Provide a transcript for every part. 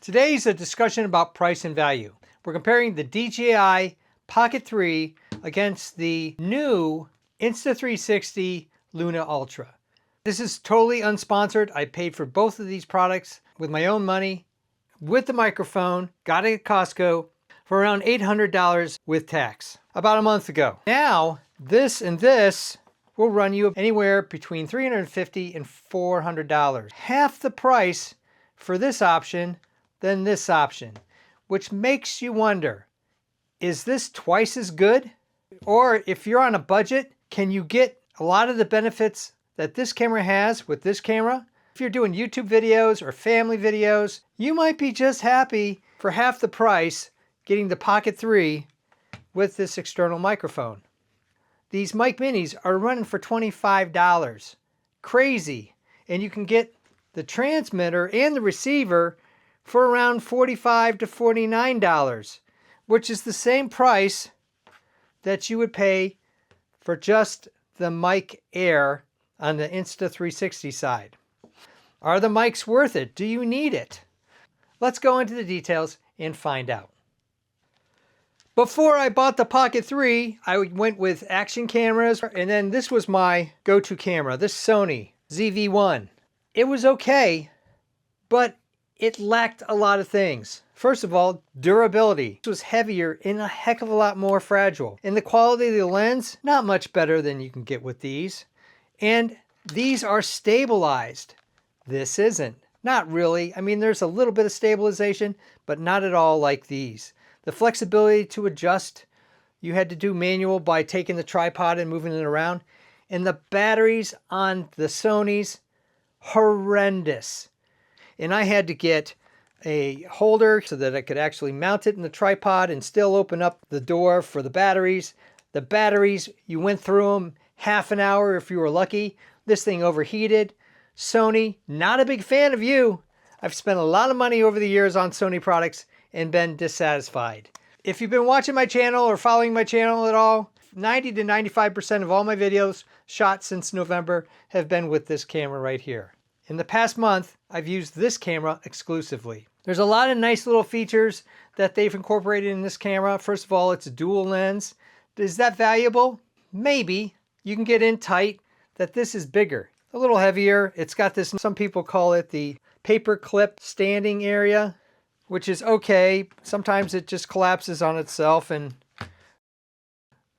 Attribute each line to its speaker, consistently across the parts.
Speaker 1: Today's a discussion about price and value. We're comparing the DJI Pocket 3 against the new Insta360 Luna Ultra. This is totally unsponsored. I paid for both of these products with my own money, with the microphone, got it at Costco for around $800 with tax about a month ago. Now, this and this will run you anywhere between $350 and $400. Half the price for this option than this option, which makes you wonder, is this twice as good? Or if you're on a budget, can you get a lot of the benefits that this camera has with this camera? If you're doing YouTube videos or family videos, you might be just happy for half the price getting the Pocket 3 with this external microphone. These mic minis are running for $25. Crazy. And you can get the transmitter and the receiver for around $45 to $49, which is the same price that you would pay for just the mic Air on the Insta360 side. Are the mics worth it? Do you need it? Let's go into the details and find out. Before I bought the Pocket 3, I went with action cameras, and then this was my go-to camera, this Sony ZV-1. It was okay, but it lacked a lot of things. First of all, durability. It was heavier and a heck of a lot more fragile. And the quality of the lens, not much better than you can get with these. And these are stabilized. This isn't. Not really. I mean, there's a little bit of stabilization, but not at all like these. The flexibility to adjust, you had to do manual by taking the tripod and moving it around. And the batteries on the Sonys, horrendous. And I had to get a holder so that I could actually mount it in the tripod and still open up the door for the batteries. The batteries, you went through them half an hour if you were lucky. This thing overheated. Sony, not a big fan of you. I've spent a lot of money over the years on Sony products and been dissatisfied. If you've been watching my channel or following my channel at all, 90 to 95% of all my videos shot since November have been with this camera right here. In the past month, I've used this camera exclusively. There's a lot of nice little features that they've incorporated in this camera. First of all, it's a dual lens. Is that valuable? Maybe. You can get in tight that this is bigger, a little heavier. It's got this, some people call it the paper clip standing area, which is okay. Sometimes it just collapses on itself. And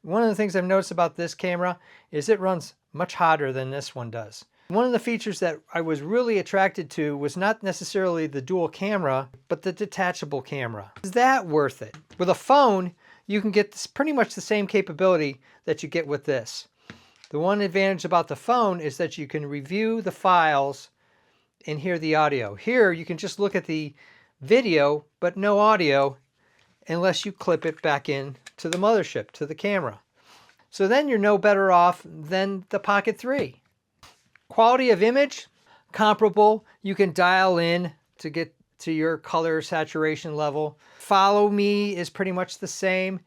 Speaker 1: one of the things I've noticed about this camera is it runs much hotter than this one does. One of the features that I was really attracted to was not necessarily the dual camera, but the detachable camera. Is that worth it? With a phone, you can get this, pretty much the same capability that you get with this. The one advantage about the phone is that you can review the files and hear the audio. Here, you can just look at the video, but no audio, unless you clip it back in to the mothership, to the camera. So then you're no better off than the Pocket 3. Quality of image, comparable. You can dial in to get to your color saturation level. Follow me is pretty much the same.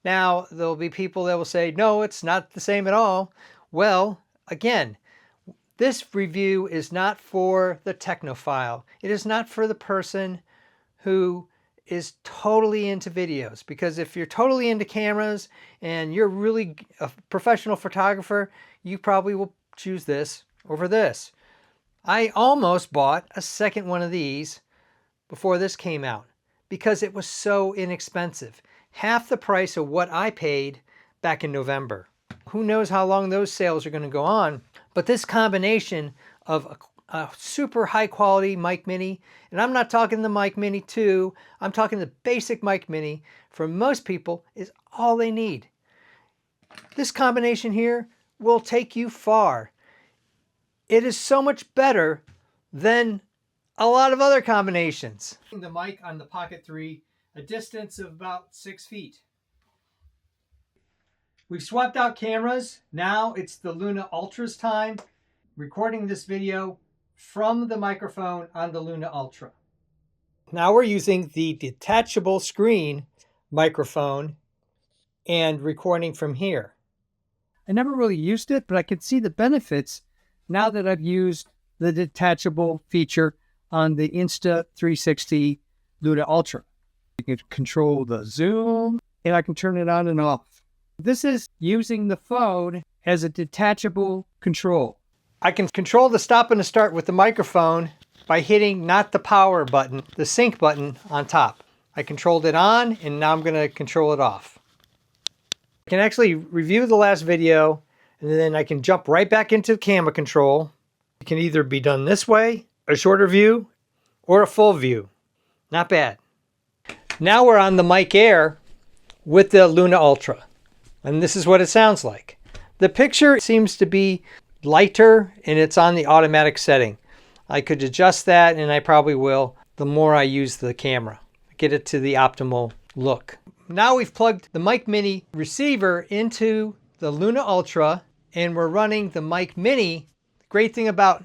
Speaker 1: Now, there'll be people that will say, no, it's not the same at all. Well, again, this review is not for the technophile. It is not for the person who is totally into videos. Because if you're totally into cameras and you're really a professional photographer, you probably will choose this over this. I almost bought a second one of these before this came out because it was so inexpensive. Half the price of what I paid back in November. Who knows how long those sales are going to go on, but this combination of a super high quality mic mini, and I'm not talking the mic mini 2, I'm talking the basic mic mini, for most people is all they need. This combination here will take you far. It is so much better than a lot of other combinations. The mic on the Pocket 3, a distance of about 6 feet. We've swapped out cameras. Now it's the Luna Ultra's time. Recording this video from the microphone on the Luna Ultra. Now we're using the detachable screen microphone and recording from here. I never really used it, but I can see the benefits now that I've used the detachable feature on the Insta360
Speaker 2: Luna Ultra. You can control the zoom, and I can turn it on and off. This is using the phone as a detachable control.
Speaker 1: I can control the stop and the start with the microphone by hitting not the power button, the sync button on top. I controlled it on, and now I'm going to control it off. I can actually review the last video, and then I can jump right back into camera control. It can either be done this way, a shorter view, or a full view. Not bad. Now we're on the Mic Air with the Luna Ultra, and this is what it sounds like. The picture seems to be lighter, and it's on the automatic setting. I could adjust that, and I probably will the more I use the camera. Get it to the optimal look. Now we've plugged the Mic Mini receiver into the Luna Ultra, and we're running the Mic Mini. The great thing about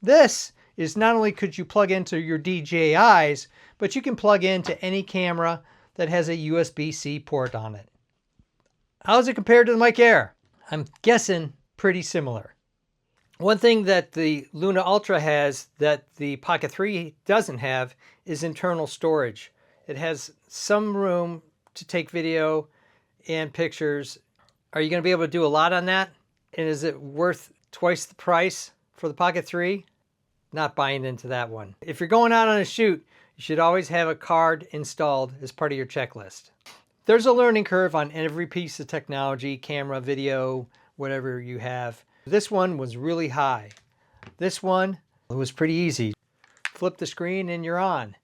Speaker 1: this is not only could you plug into your DJIs, but you can plug into any camera that has a USB-C port on it. How does it compare to the Mic Air? I'm guessing pretty similar. One thing that the Luna Ultra has that the Pocket 3 doesn't have is internal storage. It has some room to take video and pictures. Are you going to be able to do a lot on that? And is it worth twice the price for the Pocket 3? Not buying into that one. If you're going out on a shoot, you should always have a card installed as part of your checklist. There's a learning curve on every piece of technology, camera, video, whatever you have. This one was really high. This one, it was pretty easy. Flip the screen and you're on.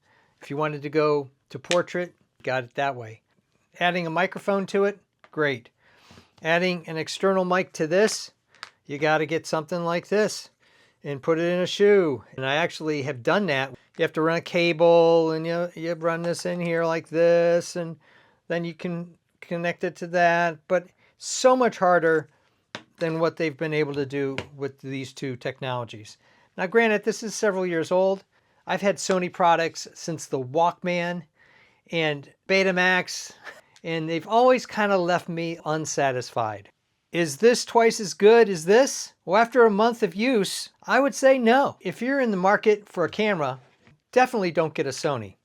Speaker 1: If you wanted to go to portrait, got it that way. Adding a microphone to it, great. Adding an external mic to this, you got to get something like this and put it in a shoe. And I actually have done that. You have to run a cable, and you run this in here like this, and then you can connect it to that. But so much harder than what they've been able to do with these two technologies. Now granted, this is several years old. I've had Sony products since the Walkman and Betamax, and they've always kind of left me unsatisfied. Is this twice as good as this? Well, after a month of use, I would say no. If you're in the market for a camera, definitely don't get a Sony.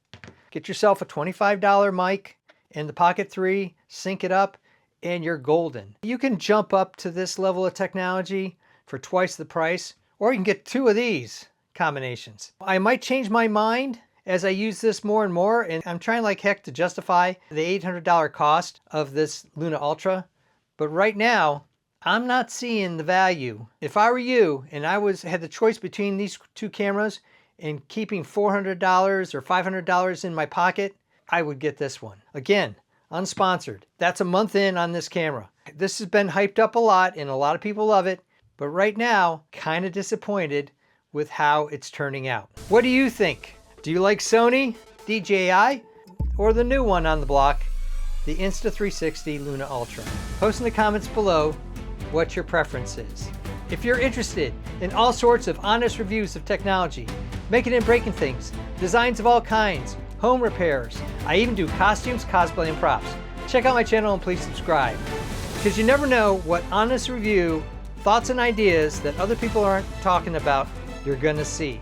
Speaker 1: Get yourself a $25 mic and the Pocket 3, sync it up, and you're golden. You can jump up to this level of technology for twice the price, or you can get two of these combinations. I might change my mind as I use this more and more, and I'm trying like heck to justify the $800 cost of this Luna Ultra. But right now, I'm not seeing the value. If I were you and I had the choice between these two cameras and keeping $400 or $500 in my pocket, I would get this one. Again, unsponsored. That's a month in on this camera. This has been hyped up a lot and a lot of people love it, but right now, kind of disappointed with how it's turning out. What do you think? Do you like Sony, DJI, or the new one on the block, the Insta360 Luna Ultra? Post in the comments below what your preference is. If you're interested in all sorts of honest reviews of technology, making and breaking things, designs of all kinds, home repairs, I even do costumes, cosplay, and props, check out my channel and please subscribe. Because you never know what honest review, thoughts and ideas that other people aren't talking about, you're gonna see.